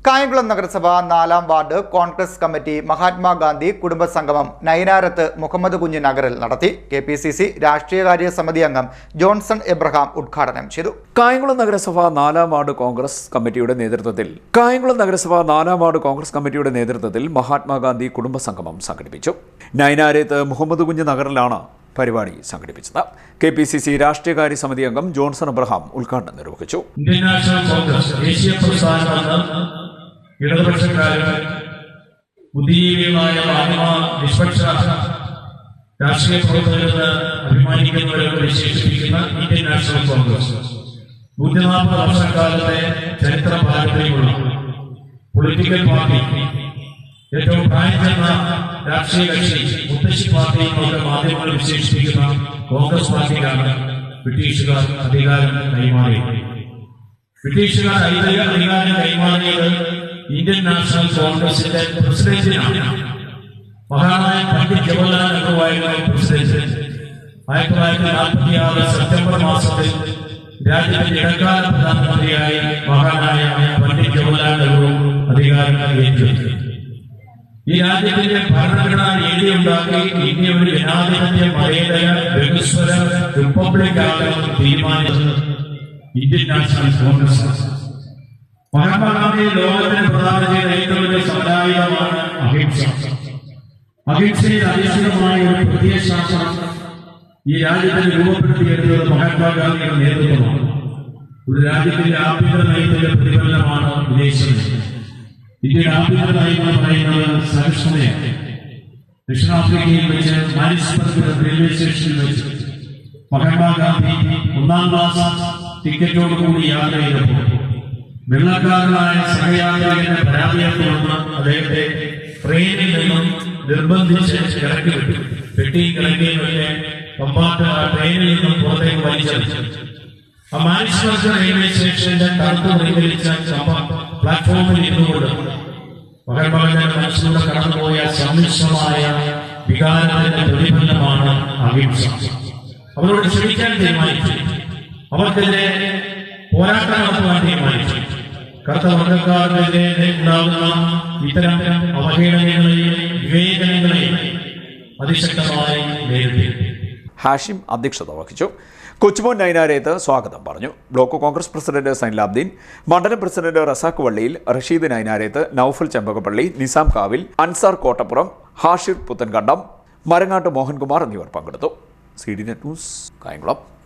കായംകുളം നഗരസഭ 4-ാം ward Congress committee Mahatma Gandhi കുടുംബസംഗമം നൈനാരത്ത് Muhammad കുഞ്ഞ് നഗറിൽ നടത്തി. KPCC രാഷ്ട്രീയകാര്യ സമിതി അംഗം ജോൺസൺ എബ്രഹാം ഉദ്ഘാടനം ചെയ്തു. കായംകുളം നഗരസഭ 4-ാം വാർഡ് കോൺഗ്രസ് കമ്മിറ്റിയുടെ നേതൃത്വത്തിൽ മഹാത്മാഗാന്ധി കുടുംബസംഗമം സംഘടിപ്പിച്ചു. നൈനാരത്ത് മുഹമ്മദ് കുഞ്ഞ് നഗറിലാണ് പരിപാടി സംഘടിപ്പിച്ചത്. KPCC രാഷ്ട്രീയകാര്യ സമിതി അംഗം ജോൺസൺ എബ്രഹാം ഉദ്ഘാടനം നിർവഹിച്ചു. ഇന്ത്യൻ നാഷണൽ കോൺഗ്രസ് ദേശീയ പ്രസ്ഥാനമാണ്. ഇടതുപക്ഷക്കാരും ബുദ്ധിജീവികളായ നിഷ്പക്ഷ രാഷ്ട്രീയ പ്രവർത്തകരെന്ന് അഭിമാനിക്കുന്നവരെന്ന് വിശേഷിപ്പിക്കുന്ന ഇന്ത്യൻ നാഷണൽ കോൺഗ്രസ് 140 വർഷക്കാലത്തെ ചരിത്ര പാരമ്പര്യമുള്ള പൊളിറ്റിക്കൽ പാർട്ടി, ഏറ്റവും പ്രായം ചെന്ന രാഷ്ട്രീയ കക്ഷി മുത്തശ്ശി പാർട്ടി എന്നൊക്കെ മാധ്യമങ്ങൾ വിശേഷിപ്പിക്കുന്ന കോൺഗ്രസ് പാർട്ടിക്കാണ് ബ്രിട്ടീഷുകാർ അധികാരം കൈമാറിയത്. ബ്രിട്ടീഷുകാർ അധികാരം കൈമാറിയത് ഇന്ത്യൻ നാഷണൽ കോൺഗ്രസിന്റെ പ്രസിഡന്റിനാണ്. മഹാനായ പണ്ഡിറ്റ് ജവഹർലാൽ നെഹ്റുവായിരുന്നു പ്രസിഡന്റ്. 1946 സെപ്റ്റംബർ മാസത്തിൽ രാജ്യത്തിന്റെ ഇടക്കാല പ്രധാനമന്ത്രിയായി മഹാനായ പണ്ഡിറ്റ് ജവഹർലാൽ നെഹ്റു അധികാരം ഏറ്റെടുത്തു. ഈ രാജ്യത്തിന്റെ ഭരണഘടന രീതിയുണ്ടാക്കി ഇന്ത്യ ഒരു ജനാധിപത്യ മതേതര ബഹുസ്വര റിപ്പബ്ലിക് ആകാൻ തീരുമാനിച്ചത് ഇന്ത്യൻ നാഷണൽ കോൺഗ്രസ്. മഹാത്മാഗാന്ധി ലോകത്തിന് പ്രദാനം ചെയ്ത ഏറ്റവും വലിയ സമുദായമാണ് അഹിംസ. അഹിംസയിൽ അധിഷ്ഠിതമായ ഒരു പ്രത്യയശാസ്ത്രം ഈ രാജ്യത്തിന് രൂപപ്പെടുത്തിയെടുത്തത് മഹാത്മാഗാന്ധിയുടെ നേതൃത്വമാണ്. ഒരു രാജ്യത്തിന്റെ ആഭ്യന്തര നയത്തിന്റെ പ്രതിഫലനമാണ് വിദേശ നയം. ഇന്ത്യയുടെ ആഭ്യന്തര നയം എന്ന് പറയുന്നത് സഹിഷ്ണുതയാണ്. ദക്ഷിണാഫ്രിക്കയിൽ വെച്ച് മാരിസ്ബർഗ് റെയിൽവേ സ്റ്റേഷനിൽ വെച്ച് മഹാത്മാഗാന്ധി 1-ാം ക്ലാസ് ടിക്കറ്റോടുകൂടി യാത്ര ചെയ്തപ്പോൾ വെള്ളക്കാരനായ സഹയാത്രികന്റെ പരാതിയെ തുടർന്ന് അദ്ദേഹത്തെ ട്രെയിനിൽ നിന്നും നിർബന്ധിച്ച് ഇറക്കി വിട്ടു. പെട്ടിയും കിടക്കുകയൊക്കെ ട്രെയിനിൽ നിന്നും പുറത്തേക്ക് വലിച്ചടിച്ചു. ആ മാരിസ്ബർഗ് റെയിൽവേ സ്റ്റേഷന്റെ കറുത്ത് പ്രതികരിച്ച പ്ലാറ്റ്ഫോമിൽ ഇരുന്നുകൊണ്ട് മഹാത്മാഗാന്ധിയുടെ മനസ്സിലൂടെ കടന്നുപോയ സമ്മിശ്രമായ വികാരത്തിന്റെ പ്രതിഫലനമാണ് അഹിംസ. അവരോട് ക്ഷമിക്കാൻ തീരുമാനിച്ചു. അവർക്കെതിരെ പോരാട്ടം നടത്തുവാൻ തീരുമാനിച്ചു. കറുത്ത വർഗ്ഗക്കാർക്കെതിരെ ഉണ്ടാകുന്ന ഇത്തരം അവഹേളനങ്ങളെയും വിവേചനങ്ങളെയും അതിശക്തമായി നേരിട്ടു. ഹാഷിം അധ്യക്ഷത വഹിച്ചു. കൊച്ചുമോൻ നൈനാരത്ത് സ്വാഗതം പറഞ്ഞു. ബ്ലോക്ക് കോൺഗ്രസ് പ്രസിഡന്റ് സൈൻലാബ്ദീൻ, മണ്ഡലം പ്രസിഡന്റ് റസാഖ് വള്ളിയിൽ, റഷീദ് നൈനാരത്ത്, നൌഫൽ ചെമ്പകപ്പള്ളി, നിസാം കാവിൽ, അൻസാർ കോട്ടപ്പുറം, ഹാഷിർ പുത്തൻകണ്ടം, മരങ്ങാട്ട് മോഹൻകുമാർ എന്നിവർ പങ്കെടുത്തു. CDNet news, Kayamkulam.